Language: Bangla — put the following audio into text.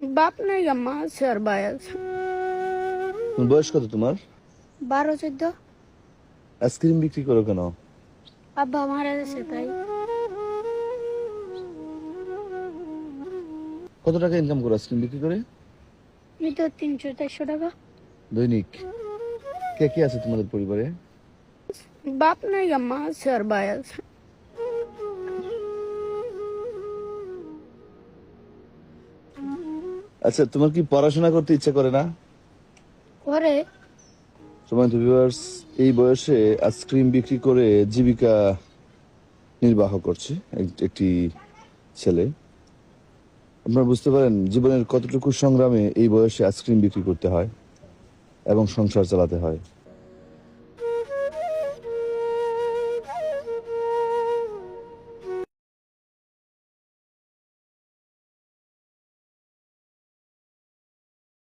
বাপ নাই, মা আছে আর ভাই আছে। তোমার বয়স কত তোমার? 12-14। আইসক্রিম বিক্রি করো কেন? আব্বা মারা গেছে তাই। কত টাকা ইনকাম করো আইসক্রিম বিক্রি করে? এই তো 300-400 টাকা। দৈনিক? কে কে আছে তোমাদের পরিবারে? বাপ নাই, মা আছে আর ভাই আছে। আচ্ছা, তোমার কি পড়াশোনা করতে ইচ্ছা করে না? করে। তোমার ভিউয়ার্স, এই বয়সে আইসক্রিম বিক্রি করে জীবিকা নির্বাহ করছে একটি ছেলে। আপনারা বুঝতে পারেন জীবনের কতটুকু সংগ্রামে এই বয়সে আইসক্রিম বিক্রি করতে হয় এবং সংসার চালাতে হয়।